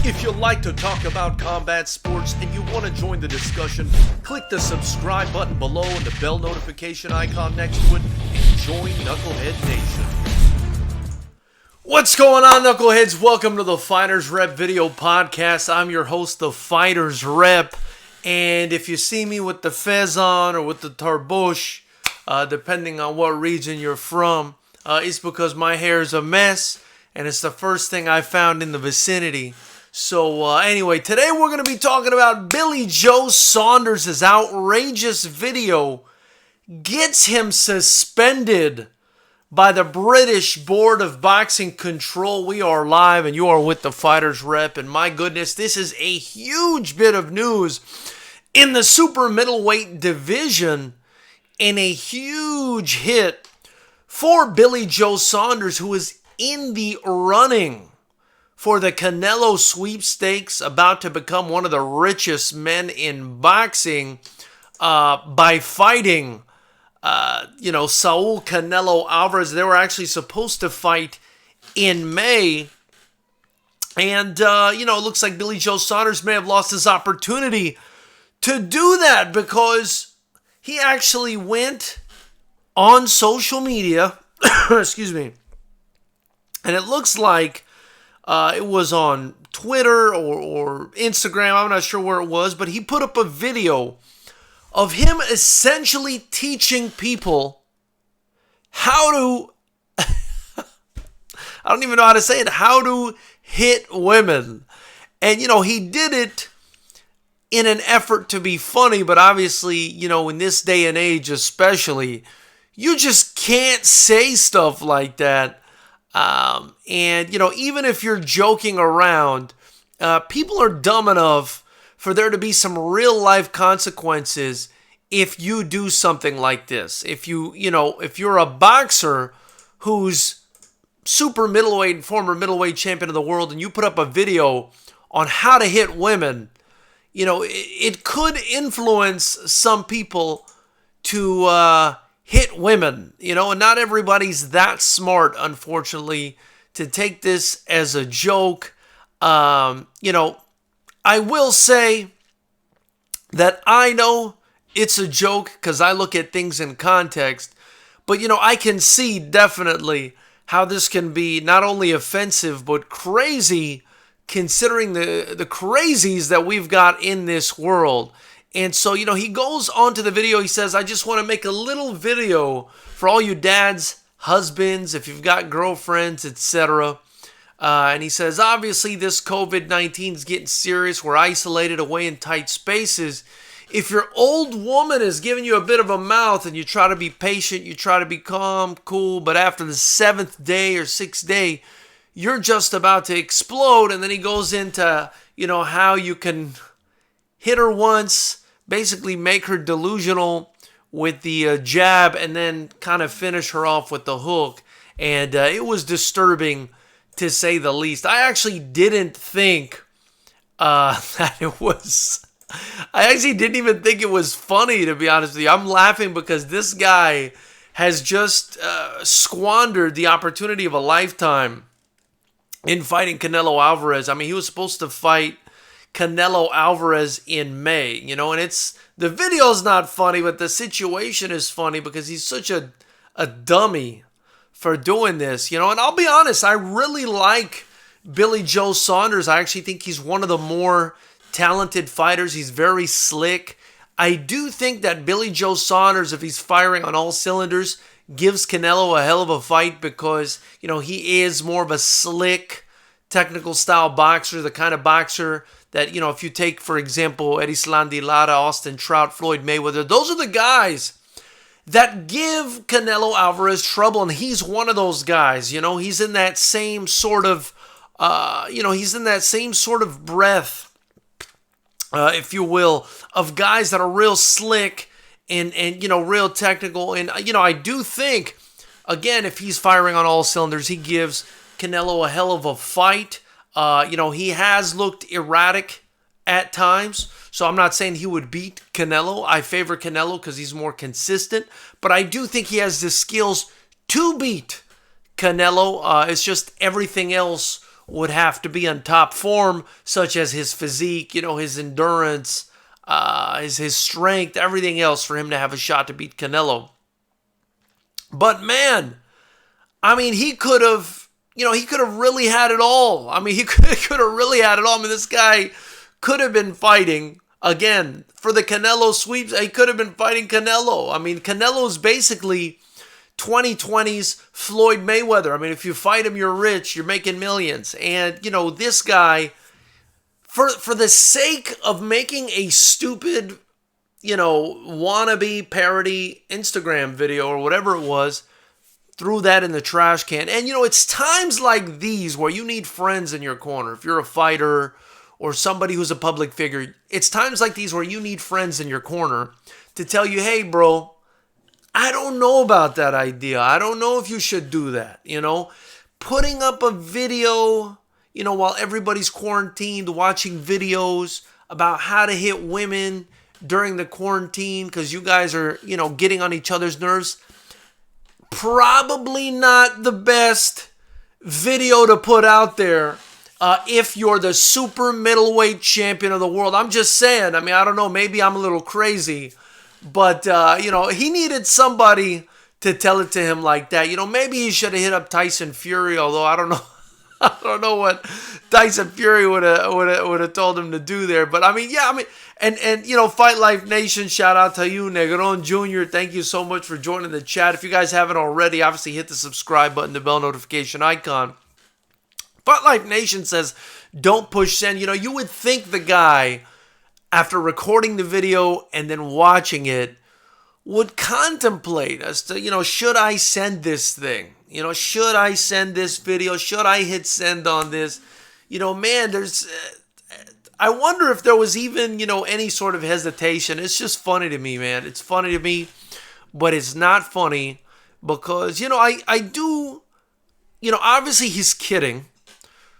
If you like to talk about combat sports and you want to join the discussion, click the subscribe button below and the bell notification icon next to it and join Knucklehead Nation. What's going on, Knuckleheads? Welcome to the Fighters Rep video podcast. I'm your host, the Fighters Rep, and if you see me with the fez on or with the tarbush, depending on what region you're from, it's because my hair is a mess and it's the first thing I found in the vicinity. So anyway, today we're going to be talking about BillyJoeSaunders' outrageous video gets him suspended by the British Board of Boxing Control. We are live and you are with the Fighters Rep, and my goodness, this is a huge bit of news in the super middleweight division and a huge hit for BillyJoeSaunders, who is in the running for the Canelo sweepstakes, about to become one of the richest men in boxing by fighting, Saul Canelo Alvarez. They were actually supposed to fight in May. And, it looks like BillyJoeSaunders may have lost his opportunity to do that because he actually went on social media, excuse me, and it looks like it was on Twitter or Instagram. I'm not sure where it was, but he put up a video of him essentially teaching people how to, I don't even know how to say it, how to hit women. And, he did it in an effort to be funny, but obviously, in this day and age especially, you just can't say stuff like that. Even if you're joking around, people are dumb enough for there to be some real life consequences if you do something like this. If you're a boxer who's super middleweight and former middleweight champion of the world, and you put up a video on how to hit women, it could influence some people to hit women, and not everybody's that smart, unfortunately, to take this as a joke. I will say that I know it's a joke because I look at things in context, but, I can see definitely how this can be not only offensive, but crazy, considering the crazies that we've got in this world. And so, he goes on to the video. He says, I just want to make a little video for all you dads, husbands, if you've got girlfriends, etc. And he says, obviously, this COVID-19 is getting serious. We're isolated away in tight spaces. If your old woman is giving you a bit of a mouth and you try to be patient, you try to be calm, cool, but after the 7th day or 6th day, you're just about to explode. And then he goes into, how you can hit her once, basically make her delusional with the jab, and then kind of finish her off with the hook. And it was disturbing, to say the least. I actually didn't think that it was... I actually didn't even think it was funny, to be honest with you. I'm laughing because this guy has just squandered the opportunity of a lifetime in fighting Canelo Alvarez. I mean, he was supposed to fight Canelo Alvarez in May, and it's, the video's not funny, but the situation is funny because he's such a dummy for doing this, and I'll be honest, I really like BillyJoeSaunders. I actually think he's one of the more talented fighters. He's very slick. I do think that BillyJoeSaunders, if he's firing on all cylinders, gives Canelo a hell of a fight because, he is more of a slick, technical style boxer, the kind of boxer that, if you take, for example, Erislandy Lara, Austin Trout, Floyd Mayweather, those are the guys that give Canelo Alvarez trouble, and he's one of those guys. He's in that same sort of, breath, if you will, of guys that are real slick and real technical. And, I do think, again, if he's firing on all cylinders, he gives Canelo a hell of a fight. He has looked erratic at times, so I'm not saying he would beat Canelo. I favor Canelo because he's more consistent, but I do think he has the skills to beat Canelo. It's just everything else would have to be on top form, such as his physique, his endurance, his strength, everything else for him to have a shot to beat Canelo. But man, I mean, he could have really had it all. I mean, he could have really had it all. I mean, this guy could have been fighting, again, for the Canelo sweeps. He could have been fighting Canelo. I mean, Canelo's basically 2020's Floyd Mayweather. I mean, if you fight him, you're rich, you're making millions. And, this guy, for the sake of making a stupid, wannabe parody Instagram video or whatever it was, threw that in the trash can. And, it's times like these where you need friends in your corner. If you're a fighter or somebody who's a public figure, it's times like these where you need friends in your corner to tell you, hey, bro, I don't know about that idea. I don't know if you should do that, Putting up a video, while everybody's quarantined, watching videos about how to hit women during the quarantine because you guys are, getting on each other's nerves. Probably not the best video to put out there if you're the super middleweight champion of the world. I'm just saying. I mean, I don't know. Maybe I'm a little crazy. But, he needed somebody to tell it to him like that. Maybe he should have hit up Tyson Fury, although I don't know. I don't know what Tyson Fury would have told him to do there. But, and Fight Life Nation, shout out to you, Negron Jr. Thank you so much for joining the chat. If you guys haven't already, obviously hit the subscribe button, the bell notification icon. Fight Life Nation says, don't push send. You would think the guy, after recording the video and then watching it, would contemplate as to, should I send this thing? Should I send this video? Should I hit send on this? Man, I wonder if there was even, any sort of hesitation. It's just funny to me, man. It's funny to me, but it's not funny because, I do, obviously he's kidding.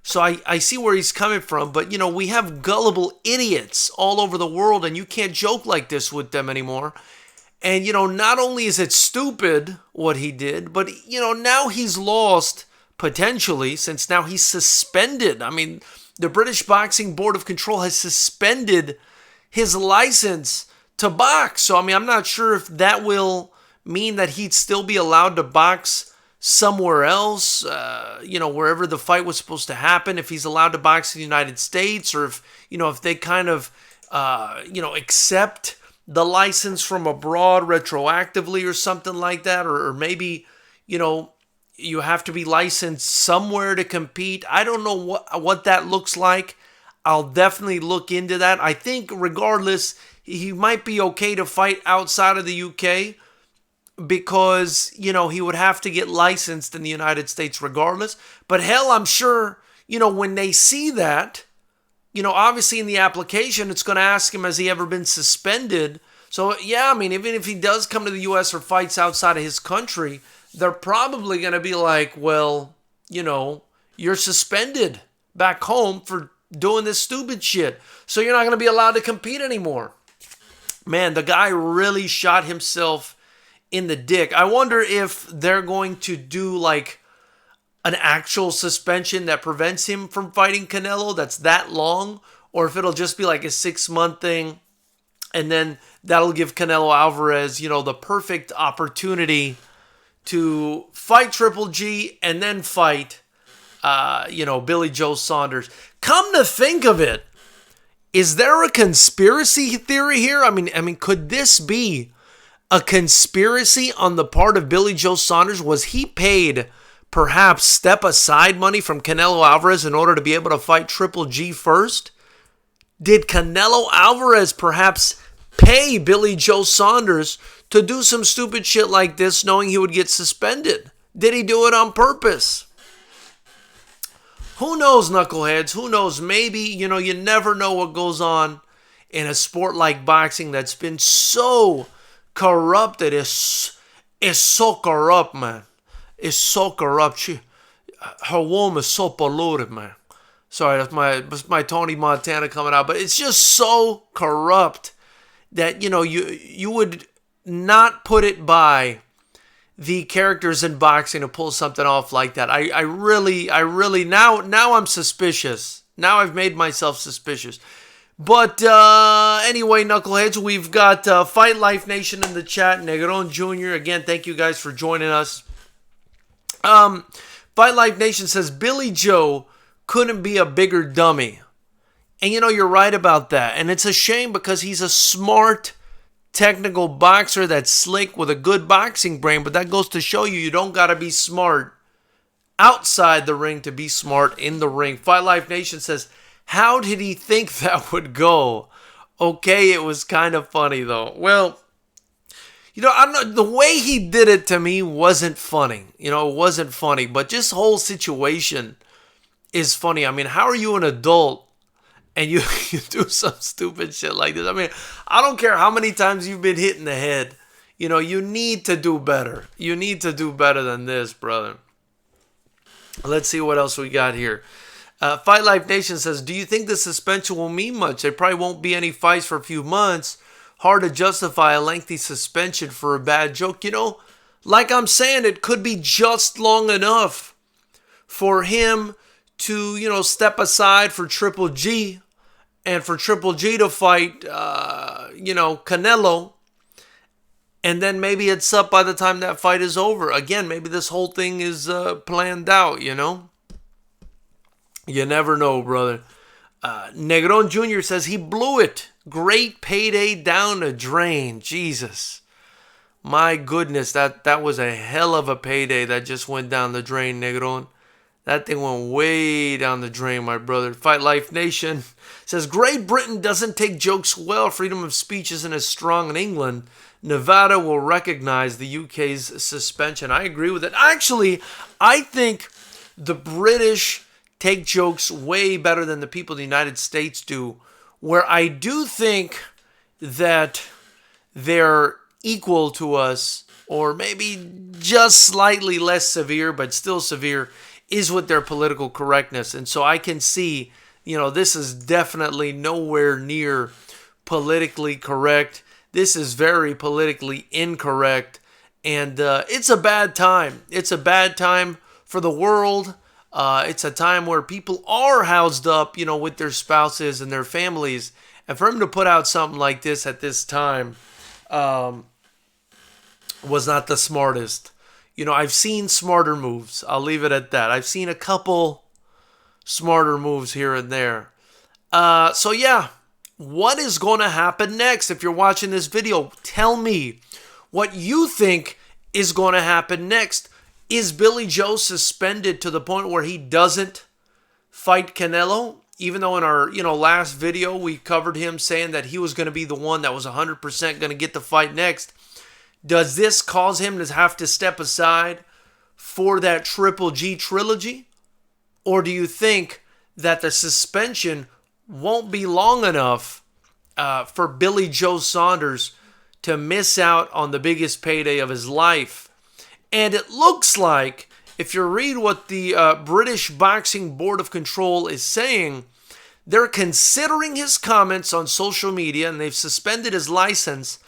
So I see where he's coming from, but, we have gullible idiots all over the world, and you can't joke like this with them anymore. And, not only is it stupid what he did, but, now he's lost, potentially, since now he's suspended. I mean, the British Boxing Board of Control has suspended his license to box. So, I'm not sure if that will mean that he'd still be allowed to box somewhere else, wherever the fight was supposed to happen, if he's allowed to box in the United States, or if they kind of, accept the license from abroad retroactively or something like that, or maybe, you have to be licensed somewhere to compete. I don't know what that looks like. I'll definitely look into that. I think regardless, he might be okay to fight outside of the UK, because, he would have to get licensed in the United States regardless. But hell, I'm sure, when they see that, obviously in the application, it's going to ask him, has he ever been suspended? So, yeah, even if he does come to the U.S. or fights outside of his country, they're probably going to be like, well, you're suspended back home for doing this stupid shit. So you're not going to be allowed to compete anymore. Man, the guy really shot himself in the dick. I wonder if they're going to do like an actual suspension that prevents him from fighting Canelo that's that long, or if it'll just be like a 6-month thing, and then that'll give Canelo Alvarez, the perfect opportunity to fight Triple G and then fight, Billy Joe Saunders. Come to think of it, is there a conspiracy theory here? I mean, could this be a conspiracy on the part of Billy Joe Saunders? Was he paid perhaps step aside money from Canelo Alvarez in order to be able to fight Triple G first? Did Canelo Alvarez perhaps pay Billy Joe Saunders to do some stupid shit like this, knowing he would get suspended? Did he do it on purpose? Who knows, knuckleheads? Who knows? Maybe, you never know what goes on in a sport like boxing that's been so corrupted. It's so corrupt, man. It's so corrupt. Her womb is so polluted, man. Sorry, that's my Tony Montana coming out. But it's just so corrupt that, you would not put it by the characters in boxing to pull something off like that. I really, now I'm suspicious. Now I've made myself suspicious. But anyway, knuckleheads, we've got Fight Life Nation in the chat. Negron Jr., again, thank you guys for joining us. Fight Life Nation says, Billy Joe couldn't be a bigger dummy. And you know, you're right about that. And it's a shame because he's a smart, technical boxer that's slick with a good boxing brain. But that goes to show you, you don't got to be smart outside the ring to be smart in the ring. Fight Life Nation says, how did he think that would go? Okay, it was kind of funny though. Well, you know, I don't know, the way he did it to me wasn't funny. You know, it wasn't funny, but just the whole situation is funny. I mean, how are you an adult and you do some stupid shit like this? I mean, I don't care how many times you've been hit in the head. You know, you need to do better. You need to do better than this, brother. Let's see what else we got here. Fight Life Nation says, do you think the suspension will mean much? There probably won't be any fights for a few months. Hard to justify a lengthy suspension for a bad joke. You know, like I'm saying, it could be just long enough for him to, you know, step aside for Triple G and for Triple G to fight, you know, Canelo. And then maybe it's up by the time that fight is over. Again, maybe this whole thing is planned out, you know. You never know, brother. Negron Jr. says he blew it. Great payday down the drain. Jesus. My goodness, that was a hell of a payday that just went down the drain, Negron. That thing went way down the drain, my brother. Fight Life Nation says, Great Britain doesn't take jokes well. Freedom of speech isn't as strong in England. Nevada will recognize the UK's suspension. I agree with it. Actually, I think the British take jokes way better than the people of the United States do, where I do think that they're equal to us, or maybe just slightly less severe, but still severe, is with their political correctness. And so I can see, you know, this is definitely nowhere near politically correct. This is very politically incorrect. And it's a bad time. It's a bad time for the world. It's a time where people are housed up, you know, with their spouses and their families. And for him to put out something like this at this time was not the smartest. You know, I've seen smarter moves. I'll leave it at that. I've seen a couple smarter moves here and there. So yeah, what is going to happen next? If you're watching this video, tell me what you think is going to happen next. Is Billy Joe suspended to the point where he doesn't fight Canelo? Even though in our, you know, last video we covered him saying that he was going to be the one that was 100% going to get the fight next. Does this cause him to have to step aside for that Triple G trilogy? Or do you think that the suspension won't be long enough for BillyJoeSaunders to miss out on the biggest payday of his life? And it looks like, if you read what the British Boxing Board of Control is saying, they're considering his comments on social media and they've suspended his license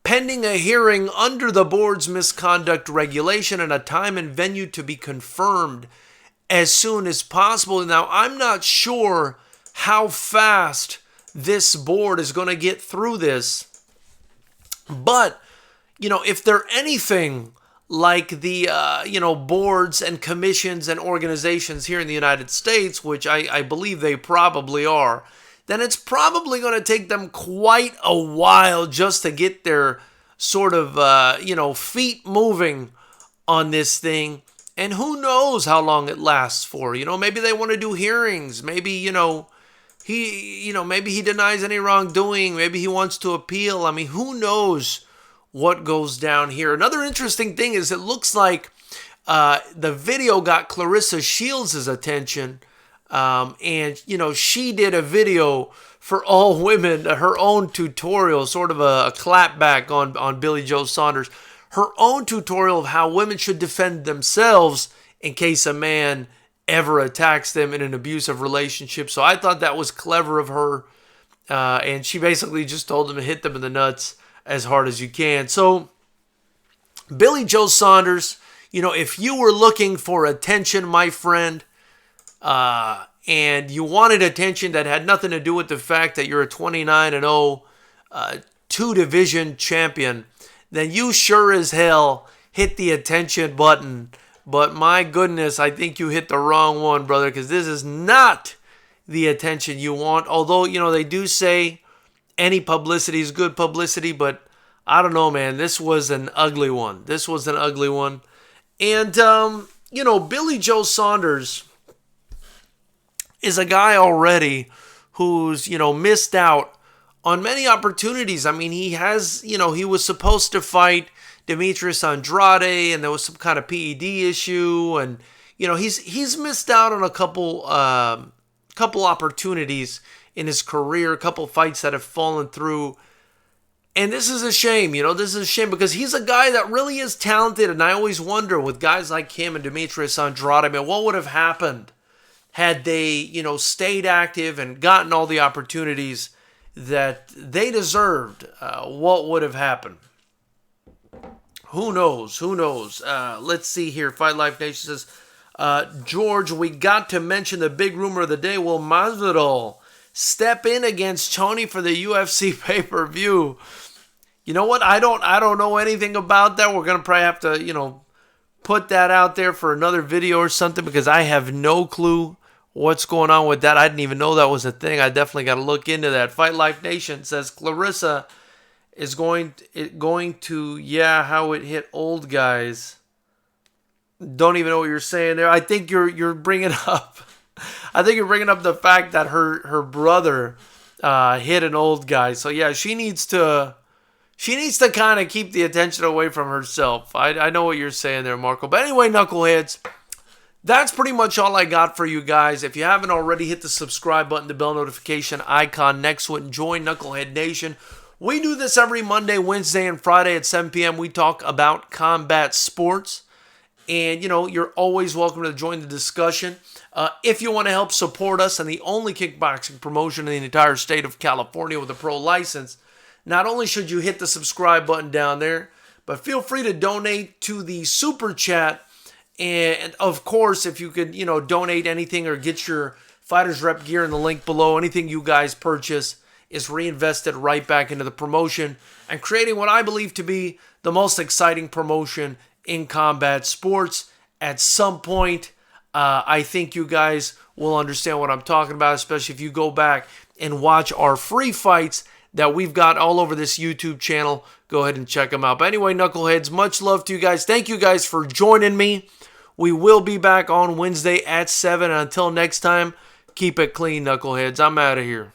pending a hearing under the board's misconduct regulation and a time and venue to be confirmed as soon as possible. Now, I'm not sure how fast this board is going to get through this, but, you know, if they're anything like the, you know, boards and commissions and organizations here in the United States, which I believe they probably are, then it's probably going to take them quite a while just to get their sort of, you know, feet moving on this thing. And who knows how long it lasts for. You know, maybe they want to do hearings. Maybe, you know, maybe he denies any wrongdoing. Maybe he wants to appeal. I mean, who knows what goes down here. Another interesting thing is it looks like the video got Clarissa Shields' attention. And, you know, she did a video for all women, her own tutorial, sort of a clapback on BillyJoeSaunders. Her own tutorial of how women should defend themselves in case a man ever attacks them in an abusive relationship. So I thought that was clever of her. And she basically just told them to hit them in the nuts as hard as you can. So Billy Joe Saunders, if you were looking for attention, my friend, and you wanted attention that had nothing to do with the fact that you're a 29-0 two-division champion, then you sure as hell hit the attention button. But my goodness, I think you hit the wrong one, brother, because this is not the attention you want. Although, they do say any publicity is good publicity, but I don't know, man. This was an ugly one. And, Billy Joe Saunders is a guy already who's, missed out on many opportunities. I mean, he was supposed to fight Demetrius Andrade, and there was some kind of PED issue, and, he's missed out on a couple opportunities in his career, a couple fights that have fallen through. And this is a shame, this is a shame because he's a guy that really is talented. And I always wonder with guys like him and Demetrius Andrade, what would have happened had they, stayed active and gotten all the opportunities that they deserved? What would have happened? Who knows? Let's see here. Fight Life Nation says, George, we got to mention the big rumor of the day. Will Masvidal step in against Tony for the UFC pay-per-view? You know what? I don't know anything about that. We're going to probably have to, put that out there for another video or something because I have no clue what's going on with that. I didn't even know that was a thing. I definitely got to look into that. Fight Life Nation says Clarissa is going to, how it hit old guys. Don't even know what you're saying there. I think you're bringing up the fact that her brother hit an old guy. So yeah, she needs to kind of keep the attention away from herself. I know what you're saying there, Marco. But anyway, knuckleheads, that's pretty much all I got for you guys. If you haven't already, hit the subscribe button, the bell notification icon next to it, and join Knucklehead Nation. We do this every Monday, Wednesday, and Friday at 7 p.m. We talk about combat sports. And, you're always welcome to join the discussion. If you want to help support us and the only kickboxing promotion in the entire state of California with a pro license, not only should you hit the subscribe button down there, but feel free to donate to the Super Chat. And, of course, if you could, donate anything or get your Fighters Rep gear in the link below, anything you guys purchase is reinvested right back into the promotion and creating what I believe to be the most exciting promotion in combat sports. At some point, I think you guys will understand what I'm talking about, especially if you go back and watch our free fights that we've got all over this YouTube channel. Go ahead and check them out. But anyway, knuckleheads, much love to you guys. Thank you guys for joining me. We will be back on Wednesday at 7. And until next time, keep it clean, knuckleheads. I'm out of here.